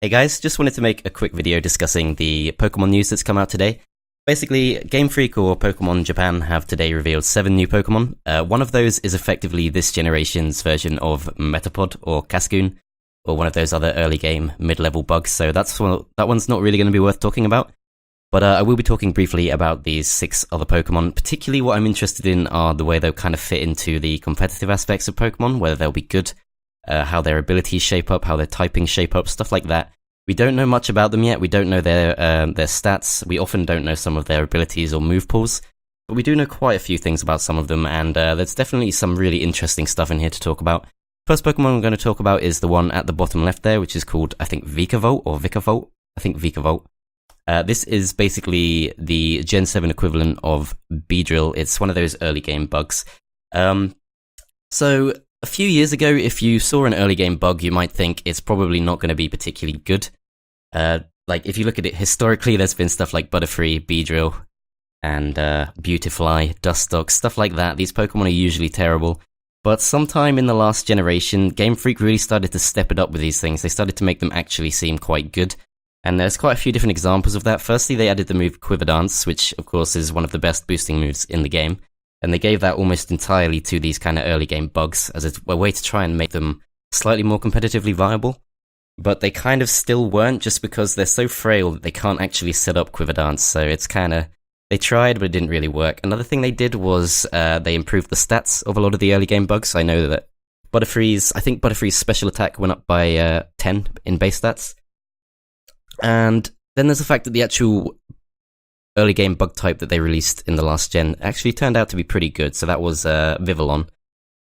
Hey guys, just wanted to make a quick video discussing the Pokemon news that's come out today. Basically, Game Freak or Pokemon Japan have today revealed 7 new Pokemon. One of those is effectively this generation's version of Metapod or Cascoon, or one of those other early game mid-level bugs, so that one's not really going to be worth talking about. But I will be talking briefly about these 6 other Pokemon. Particularly what I'm interested in are the way they'll kind of fit into the competitive aspects of Pokemon, whether they'll be good, how their abilities shape up, how their typing shape up, stuff like that. We don't know much about them yet. We don't know their stats. We often don't know some of their abilities or move pools, but we do know quite a few things about some of them, and there's definitely some really interesting stuff in here to talk about. First Pokemon I'm going to talk about is the one at the bottom left there, which is called, I think, Vikavolt or Vikavolt. I think Vikavolt. This is basically the Gen 7 equivalent of Beedrill. It's one of those early game bugs. So a few years ago, if you saw an early game bug, you might think it's probably not going to be particularly good. Like, if you look at it historically, there's been stuff like Butterfree, Beedrill, and Beautifly, Dustox, stuff like that. These Pokemon are usually terrible. But sometime in the last generation, Game Freak really started to step it up with these things. They started to make them actually seem quite good. And there's quite a few different examples of that. Firstly, they added the move Quiver Dance, which of course is one of the best boosting moves in the game. And they gave that almost entirely to these kind of early game bugs as a way to try and make them slightly more competitively viable. But they kind of still weren't, just because they're so frail that they can't actually set up Quiver Dance. So it's kind of, they tried, but it didn't really work. Another thing they did was they improved the stats of a lot of the early game bugs. I know that Butterfree's special attack went up by 10 in base stats. And then there's the fact that the actual early game bug type that they released in the last gen actually turned out to be pretty good. So that was Vivillon.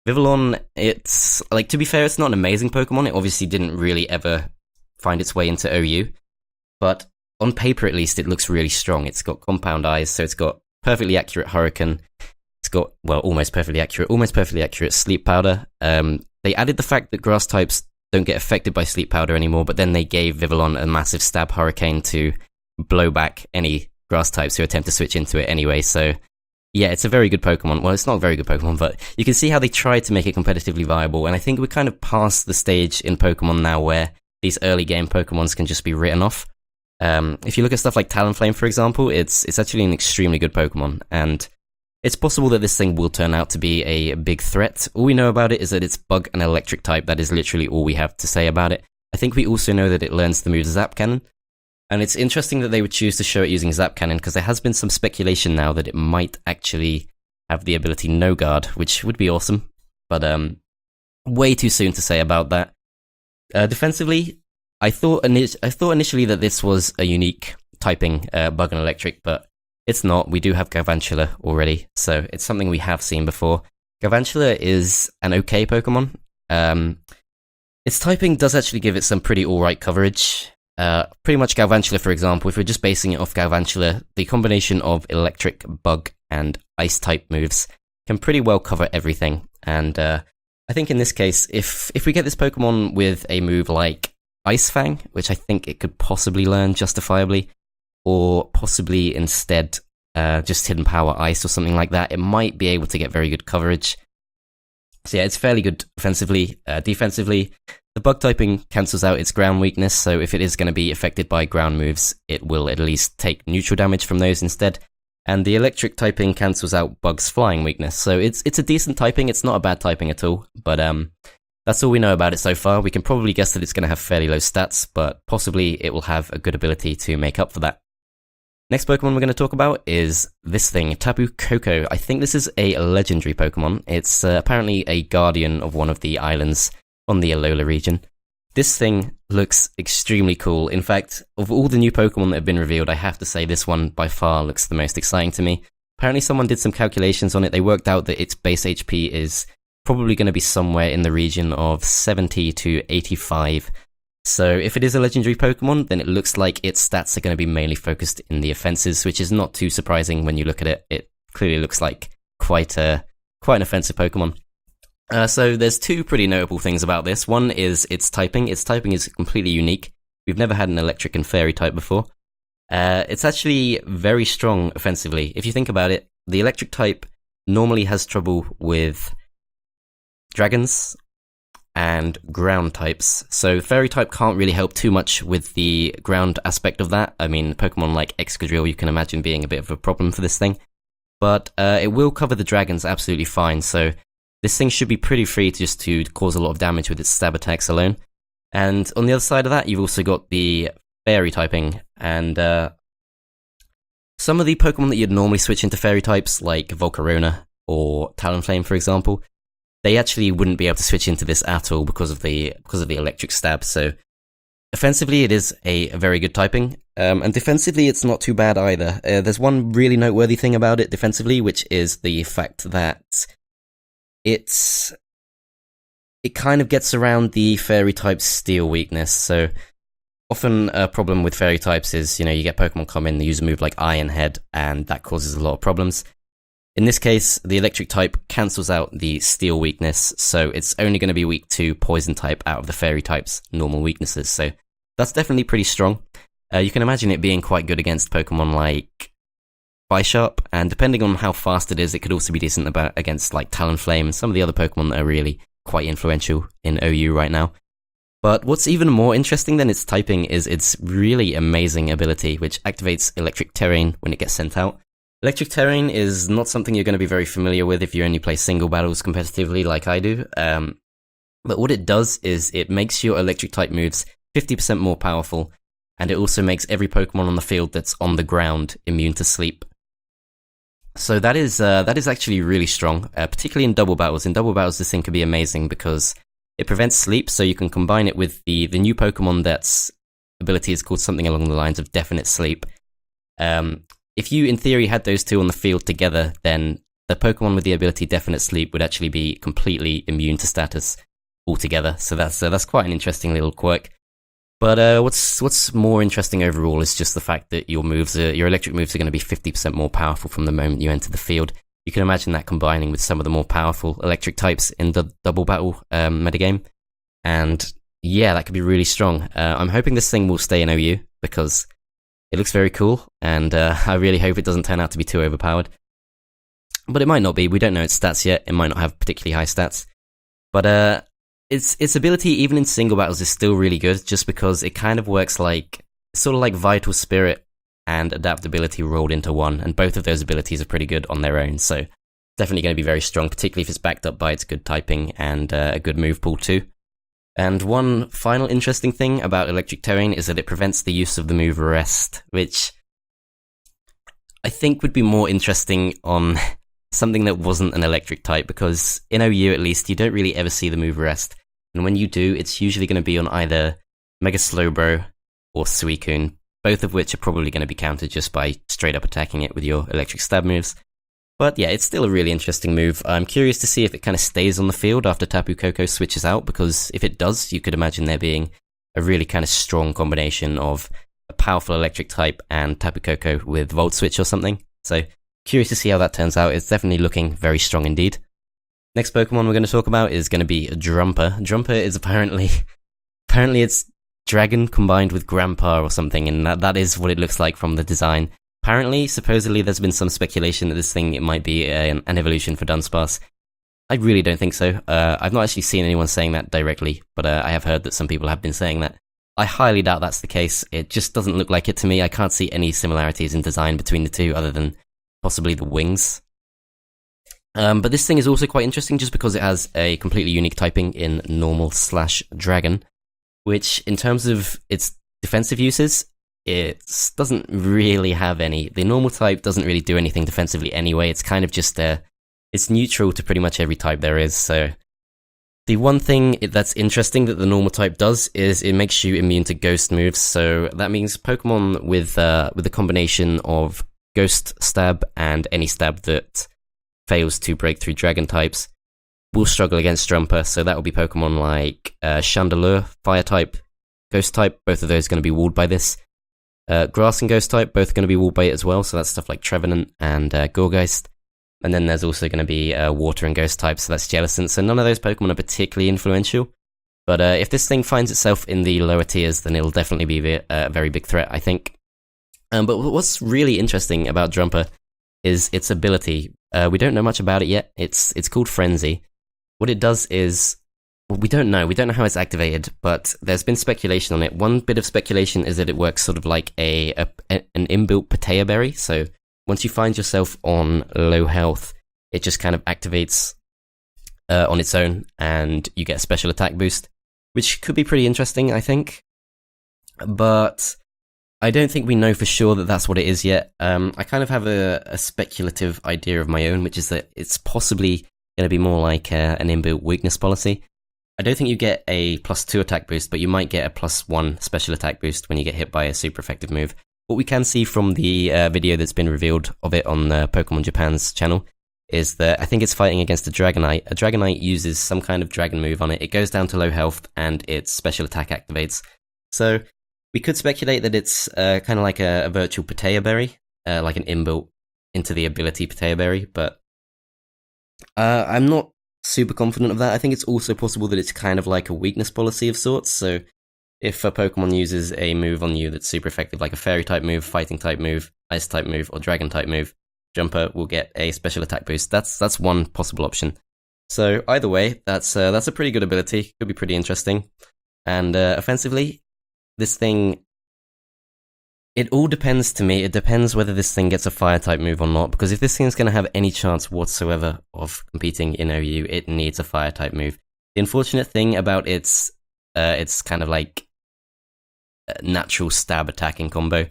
Vivillon, it's, like, to be fair, it's not an amazing Pokemon. It obviously didn't really ever find its way into OU. But on paper, at least, it looks really strong. It's got compound eyes, so it's got perfectly accurate Hurricane. It's got, well, almost perfectly accurate Sleep Powder. They added the fact that grass types don't get affected by Sleep Powder anymore, but then they gave Vivillon a massive stab Hurricane to blow back any grass types who attempt to switch into it anyway. So yeah, it's a very good Pokemon. Well, it's not a very good Pokemon, but you can see how they tried to make it competitively viable, and I think we're kind of past the stage in Pokemon now where these early game Pokemons can just be written off. If you look at stuff like Talonflame, for example, it's actually an extremely good Pokemon, and it's possible that this thing will turn out to be a big threat. All we know about it is that it's bug and electric type. That is literally all we have to say about it. I think we also know that it learns the move Zap Cannon. And it's interesting that they would choose to show it using Zap Cannon, because there has been some speculation now that it might actually have the ability No Guard, which would be awesome. But way too soon to say about that. Defensively, I thought initially that this was a unique typing bug and electric, but it's not. We do have Galvantula already, so it's something we have seen before. Galvantula is an okay Pokemon. Its typing does actually give it some pretty alright coverage. Pretty much Galvantula, for example, if we're just basing it off Galvantula, the combination of electric, bug, and ice type moves can pretty well cover everything. And I think in this case, if we get this Pokemon with a move like Ice Fang, which I think it could possibly learn justifiably, or possibly instead just Hidden Power Ice or something like that, it might be able to get very good coverage. So yeah, it's fairly good offensively. Defensively, the bug typing cancels out its ground weakness, so if it is going to be affected by ground moves, it will at least take neutral damage from those instead. And the electric typing cancels out bug's flying weakness, so it's a decent typing. It's not a bad typing at all, but that's all we know about it so far. We can probably guess that it's going to have fairly low stats, but possibly it will have a good ability to make up for that. Next Pokemon we're going to talk about is this thing, Tapu Koko. I think this is a legendary Pokemon. It's apparently a guardian of one of the islands on the Alola region. This thing looks extremely cool. In fact, of all the new Pokemon that have been revealed, I have to say this one by far looks the most exciting to me. Apparently someone did some calculations on it. They worked out that its base HP is probably going to be somewhere in the region of 70 to 85. So if it is a legendary Pokemon, then it looks like its stats are going to be mainly focused in the offenses, which is not too surprising when you look at it. It clearly looks like quite an offensive Pokemon. So there's 2 pretty notable things about this. One is its typing. Its typing is completely unique. We've never had an electric and fairy type before. It's actually very strong offensively. If you think about it, the electric type normally has trouble with dragons and ground types. So fairy type can't really help too much with the ground aspect of that. I mean, Pokemon like Excadrill you can imagine being a bit of a problem for this thing. But it will cover the dragons absolutely fine, so this thing should be pretty free to cause a lot of damage with its stab attacks alone. And on the other side of that, you've also got the fairy typing, and some of the Pokemon that you'd normally switch into fairy types, like Volcarona or Talonflame, for example, they actually wouldn't be able to switch into this at all because of the electric stab. So offensively, it is a very good typing, and defensively, it's not too bad either. There's one really noteworthy thing about it defensively, which is the fact that it kind of gets around the fairy type steel weakness. So often a problem with fairy types is, you get Pokemon come in, they use a move like Iron Head, and that causes a lot of problems. In this case, the electric type cancels out the steel weakness, so it's only going to be weak to poison type out of the fairy type's normal weaknesses. So that's definitely pretty strong. You can imagine it being quite good against Pokemon like Bisharp, and depending on how fast it is, it could also be decent against like Talonflame and some of the other Pokemon that are really quite influential in OU right now. But what's even more interesting than its typing is its really amazing ability, which activates Electric Terrain when it gets sent out. Electric Terrain is not something you're going to be very familiar with if you only play single battles competitively like I do. But what it does is it makes your electric type moves 50% more powerful, and it also makes every Pokemon on the field that's on the ground immune to sleep. So that is actually really strong, particularly in double battles. In double battles, this thing could be amazing because it prevents sleep, so you can combine it with the new Pokemon that's ability is called something along the lines of Definite Sleep. If you, in theory, had those two on the field together, then the Pokemon with the ability Definite Sleep would actually be completely immune to status altogether. So that's quite an interesting little quirk. But what's more interesting overall is just the fact that your electric moves are going to be 50% more powerful from the moment you enter the field. You can imagine that combining with some of the more powerful electric types in the double battle metagame. And yeah, that could be really strong. I'm hoping this thing will stay in OU because it looks very cool, and I really hope it doesn't turn out to be too overpowered. But it might not be. We don't know its stats yet. It might not have particularly high stats. But its ability, even in single battles, is still really good, just because it kind of works sort of like Vital Spirit and Adaptability rolled into one, and both of those abilities are pretty good on their own, so definitely going to be very strong, particularly if it's backed up by its good typing and a good move pool too. And one final interesting thing about Electric Terrain is that it prevents the use of the move Rest, which I think would be more interesting on something that wasn't an electric type, because in OU at least, you don't really ever see the move Rest, and when you do, it's usually going to be on either Mega Slowbro or Suicune, both of which are probably going to be countered just by straight up attacking it with your electric stab moves. But yeah, it's still a really interesting move. I'm curious to see if it kind of stays on the field after Tapu Koko switches out, because if it does, you could imagine there being a really kind of strong combination of a powerful electric type and Tapu Koko with Volt Switch or something. So curious to see how that turns out. It's definitely looking very strong indeed. Next Pokemon we're going to talk about is going to be Drumpa. Drumpa is apparently it's dragon combined with grandpa or something, and that is what it looks like from the design. Apparently, supposedly, there's been some speculation that this thing might be an evolution for Dunsparce. I really don't think so. I've not actually seen anyone saying that directly, but I have heard that some people have been saying that. I highly doubt that's the case. It just doesn't look like it to me. I can't see any similarities in design between the two other than possibly the wings. But this thing is also quite interesting just because it has a completely unique typing in Normal/Dragon, which in terms of its defensive uses, it doesn't really have any. The normal type doesn't really do anything defensively anyway. It's kind of just it's neutral to pretty much every type there is. So the one thing that's interesting that the normal type does is it makes you immune to ghost moves. So that means Pokemon with a combination of Ghost Stab and any stab that fails to break through Dragon types will struggle against Drumpa. So that will be Pokemon like Chandelure, Fire type, Ghost type. Both of those are going to be walled by this. Grass and Ghost type, both going to be wall bait as well, so that's stuff like Trevenant and Gourgeist. And then there's also going to be Water and Ghost type, so that's Jellicent. So none of those Pokemon are particularly influential. But if this thing finds itself in the lower tiers, then it'll definitely be a very big threat, I think. But what's really interesting about Drumpa is its ability. We don't know much about it yet. It's called Frenzy. What it does is, Well, we don't know. We don't know how it's activated, but there's been speculation on it. One bit of speculation is that it works sort of like an inbuilt Patea berry. So once you find yourself on low health, it just kind of activates on its own, and you get a special attack boost, which could be pretty interesting, I think. But I don't think we know for sure that that's what it is yet. I kind of have a speculative idea of my own, which is that it's possibly going to be more like an inbuilt weakness policy. I don't think you get a +2 attack boost, but you might get a +1 special attack boost when you get hit by a super effective move. What we can see from the video that's been revealed of it on Pokemon Japan's channel is that I think it's fighting against a Dragonite. A Dragonite uses some kind of dragon move on it. It goes down to low health, and its special attack activates. So we could speculate that it's kind of like a virtual Patea berry, like an inbuilt into the ability Patea berry, but I'm not super confident of that. I think it's also possible that it's kind of like a weakness policy of sorts. So if a Pokemon uses a move on you that's super effective, like a fairy type move, fighting type move, ice type move, or dragon type move, Drumpa will get a special attack boost. That's one possible option. So either way, that's a pretty good ability. Could be pretty interesting. And offensively, this thing, it all depends to me. It depends whether this thing gets a fire type move or not, because if this thing's going to have any chance whatsoever of competing in OU, it needs a fire type move. The unfortunate thing about its kind of like natural stab attacking combo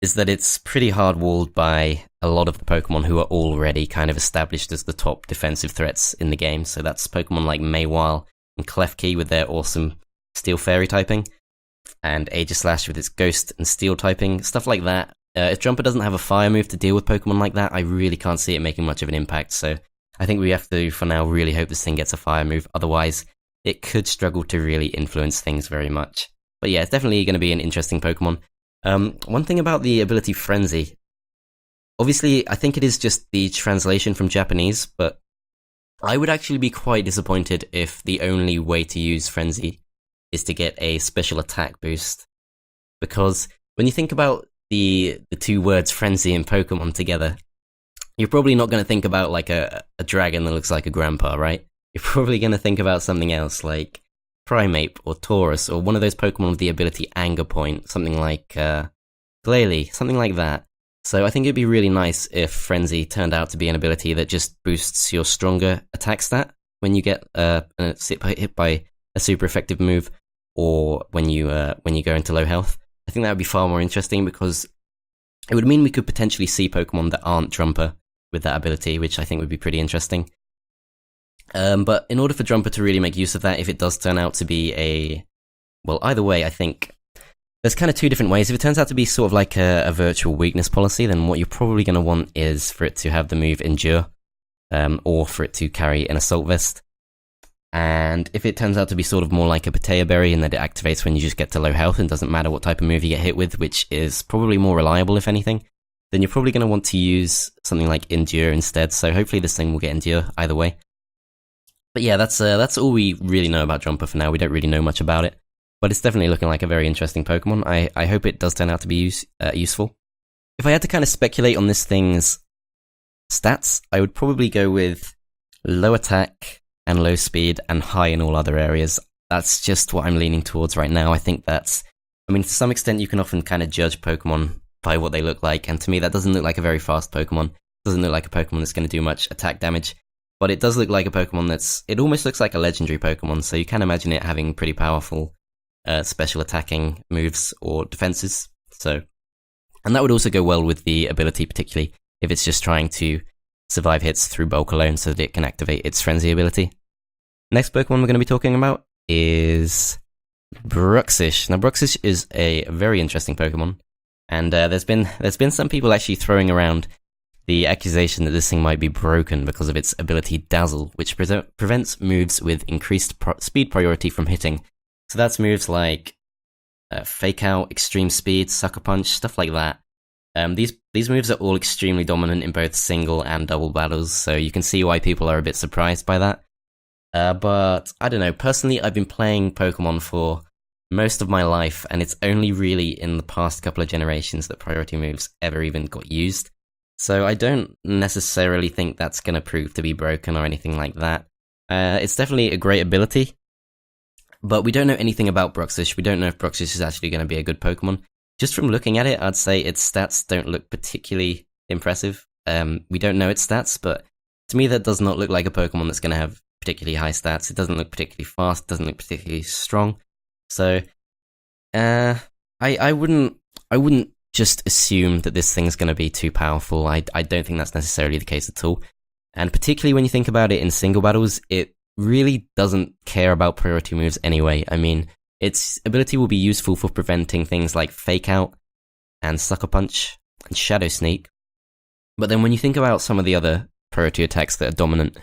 is that it's pretty hard walled by a lot of the Pokemon who are already kind of established as the top defensive threats in the game. So that's Pokemon like Mawile and Klefki with their awesome Steel Fairy typing, and Aegislash with its Ghost and Steel typing, stuff like that. If Drumpa doesn't have a fire move to deal with Pokemon like that, I really can't see it making much of an impact. So I think we have to, for now, really hope this thing gets a fire move. Otherwise, it could struggle to really influence things very much. But yeah, it's definitely going to be an interesting Pokemon. One thing about the ability Frenzy, obviously, I think it is just the translation from Japanese, but I would actually be quite disappointed if the only way to use Frenzy is to get a special attack boost. Because when you think about the two words Frenzy and Pokemon together, you're probably not going to think about like a dragon that looks like a grandpa, right? You're probably going to think about something else like Primeape or Taurus, or one of those Pokemon with the ability Anger Point, something like Glalie, something like that. So I think it'd be really nice if Frenzy turned out to be an ability that just boosts your stronger attack stat when you get hit by a super effective move, or when you go into low health. I think that would be far more interesting, because it would mean we could potentially see Pokemon that aren't Drumpa with that ability, which I think would be pretty interesting. But in order for Drumpa to really make use of that, if it does turn out to be well, either way, I think there's kind of two different ways. If it turns out to be sort of like a virtual weakness policy, then what you're probably going to want is for it to have the move Endure, or for it to carry an Assault Vest. And if it turns out to be sort of more like a Patea berry, and that it activates when you just get to low health and doesn't matter what type of move you get hit with, which is probably more reliable if anything, then you're probably going to want to use something like Endure instead. So hopefully this thing will get Endure either way. But yeah, that's all we really know about Drumpa for now. We don't really know much about it, but it's definitely looking like a very interesting Pokemon. I hope it does turn out to be useful. If I had to kind of speculate on this thing's stats, I would probably go with low attack and low speed and high in all other areas. That's just what I'm leaning towards right now. I think to some extent you can often kind of judge Pokemon by what they look like, and to me that doesn't look like a very fast Pokemon. It doesn't look like a Pokemon that's going to do much attack damage. But it does look like a Pokemon it almost looks like a legendary Pokemon, so you can imagine it having pretty powerful special attacking moves or defenses. And that would also go well with the ability, particularly if it's just trying to survive hits through bulk alone so that it can activate its Frenzy ability. Next Pokemon we're going to be talking about is Bruxish. Now, Bruxish is a very interesting Pokemon, and there's been some people actually throwing around the accusation that this thing might be broken because of its ability Dazzle, which prevents moves with increased speed priority from hitting. So that's moves like Fake Out, Extreme Speed, Sucker Punch, stuff like that. These moves are all extremely dominant in both single and double battles, so you can see why people are a bit surprised by that. But I don't know, personally I've been playing Pokemon for most of my life, and it's only really in the past couple of generations that priority moves ever even got used. So I don't necessarily think that's going to prove to be broken or anything like that. It's definitely a great ability, But we don't know anything about Bruxish. We don't know if Bruxish is actually going to be a good Pokemon. Just from looking at it, I'd say its stats don't look particularly impressive. We don't know its stats, but to me that does not look like a Pokemon that's going to have particularly high stats. It doesn't look particularly fast, doesn't look particularly strong. So, I wouldn't just assume that this thing's going to be too powerful. I don't think that's necessarily the case at all. And particularly when you think about it in single battles, it really doesn't care about priority moves anyway. I mean, its ability will be useful for preventing things like Fake Out and Sucker Punch and Shadow Sneak. But then when you think about some of the other priority attacks that are dominant,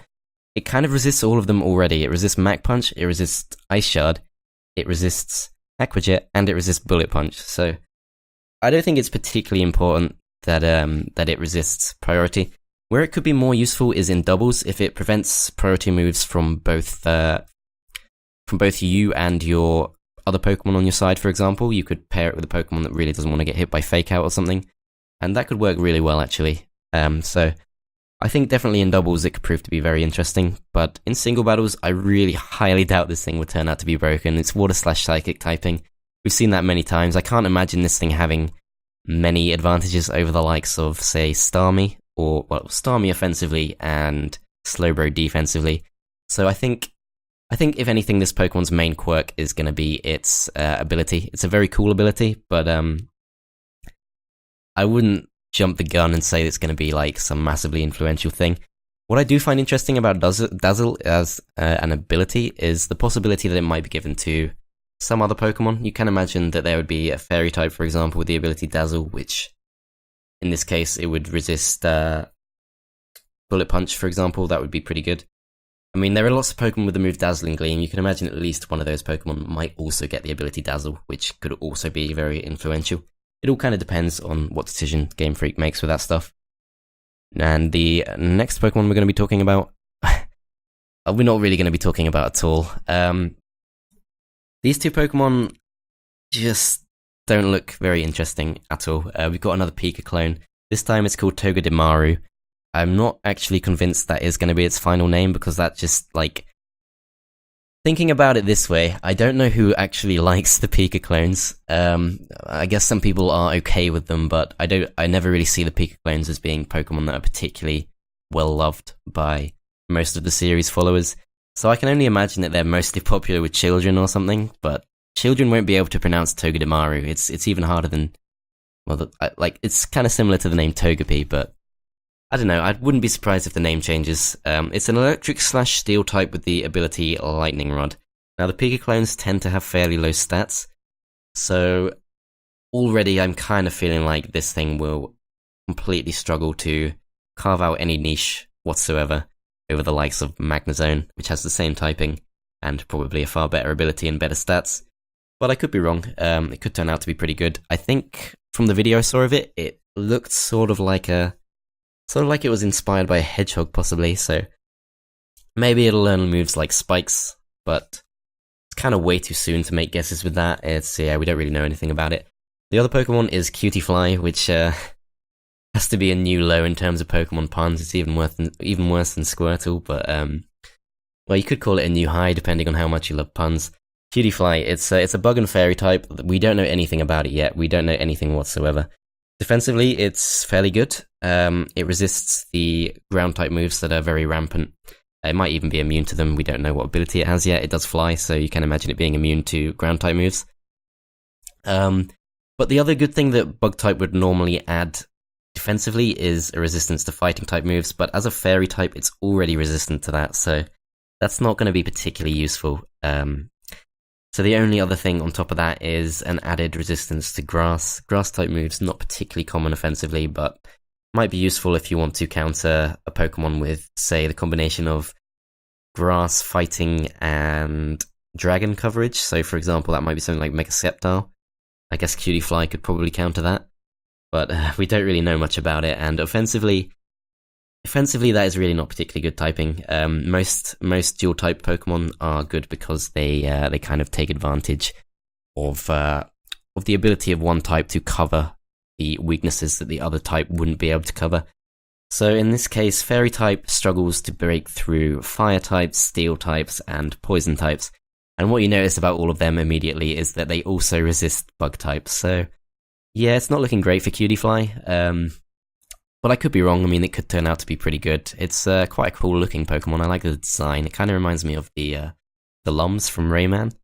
it kind of resists all of them already. It resists Mach Punch, it resists Ice Shard, it resists Aqua Jet, and it resists Bullet Punch. So I don't think it's particularly important that it resists priority. Where it could be more useful is in doubles, if it prevents priority moves from both you and your other Pokemon on your side, for example. You could pair it with a Pokemon that really doesn't want to get hit by Fake Out or something, and that could work really well, actually. So I think definitely in doubles it could prove to be very interesting, but in single battles, I really highly doubt this thing would turn out to be broken. It's Water/Psychic typing. We've seen that many times. I can't imagine this thing having many advantages over the likes of, say, Starmie, or, well, Starmie offensively and Slowbro defensively. So I think if anything, this Pokemon's main quirk is going to be its ability. It's a very cool ability, but I wouldn't jump the gun and say it's going to be like some massively influential thing. What I do find interesting about Dazzle as an ability is the possibility that it might be given to some other Pokemon. You can imagine that there would be a Fairy type, for example, with the ability Dazzle, which in this case it would resist Bullet Punch, for example. That would be pretty good. I mean, there are lots of Pokemon with the move Dazzling Gleam. You can imagine at least one of those Pokemon might also get the ability Dazzle, which could also be very influential. It all kind of depends on what decision Game Freak makes with that stuff. And the next Pokemon we're going to be talking about, we're not really going to be talking about at all. These two Pokemon just don't look very interesting at all. We've got another Pika clone. This time it's called Togedemaru. I'm not actually convinced that is going to be its final name, because that just, like, thinking about it this way, I don't know who actually likes the Pika clones. I guess some people are okay with them, but I never really see the Pika clones as being Pokemon that are particularly well loved by most of the series followers. So I can only imagine that they're mostly popular with children or something, but children won't be able to pronounce Togedemaru. It's even harder than, well, it's kind of similar to the name Togepi, but I don't know, I wouldn't be surprised if the name changes. It's an electric/steel type with the ability Lightning Rod. Now, the Pika clones tend to have fairly low stats, so already I'm kind of feeling like this thing will completely struggle to carve out any niche whatsoever over the likes of Magnezone, which has the same typing and probably a far better ability and better stats. But I could be wrong. It could turn out to be pretty good. I think from the video I saw of it, it looked sort of like it was inspired by a hedgehog, possibly, so maybe it'll learn moves like Spikes, but it's kind of way too soon to make guesses with that. We don't really know anything about it. The other Pokemon is Cutiefly, which has to be a new low in terms of Pokemon puns. It's even worse than Squirtle, but well, you could call it a new high, depending on how much you love puns. Cutiefly, it's a bug and fairy type. We don't know anything about it yet. We don't know anything whatsoever. Defensively, it's fairly good. It resists the ground type moves that are very rampant. It might even be immune to them. We don't know what ability it has yet. It does fly, so you can imagine it being immune to ground type moves. But the other good thing that bug type would normally add defensively is a resistance to fighting type moves, but as a fairy type, it's already resistant to that, so that's not going to be particularly useful. So the only other thing on top of that is an added resistance to grass. Grass type moves, not particularly common offensively, but might be useful if you want to counter a Pokemon with, say, the combination of grass, fighting, and dragon coverage. So, for example, that might be something like Mega Sceptile. I guess Cutiefly could probably counter that, but we don't really know much about it. And offensively, that is really not particularly good typing. Most dual type Pokemon are good because they kind of take advantage of the ability of one type to cover the weaknesses that the other type wouldn't be able to cover. So in this case, Fairy type struggles to break through Fire types, Steel types, and Poison types. And what you notice about all of them immediately is that they also resist bug types. So yeah, it's not looking great for Cutiefly. But I could be wrong. I mean, it could turn out to be pretty good. It's quite a cool looking Pokemon. I like the design. It kind of reminds me of the Lums from Rayman.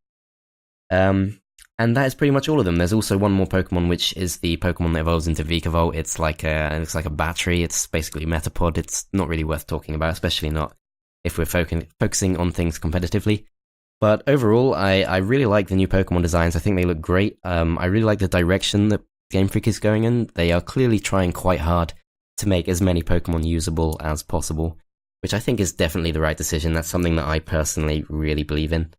And that is pretty much all of them. There's also one more Pokemon, which is the Pokemon that evolves into Vikavolt. It looks like a battery. It's basically a Metapod. It's not really worth talking about, especially not if we're focusing on things competitively. But overall, I really like the new Pokemon designs. I think they look great. I really like the direction that Game Freak is going in. They are clearly trying quite hard to make as many Pokemon usable as possible, which I think is definitely the right decision. That's something that I personally really believe in.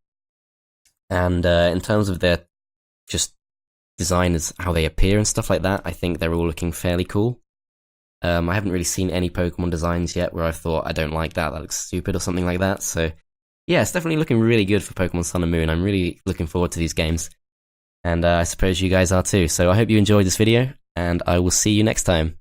And in terms of their just design, as how they appear and stuff like that, I think they're all looking fairly cool. I haven't really seen any Pokemon designs yet where I thought, I don't like that, that looks stupid or something like that. So yeah, it's definitely looking really good for Pokemon Sun and Moon. I'm really looking forward to these games. And I suppose you guys are too. So I hope you enjoyed this video, and I will see you next time.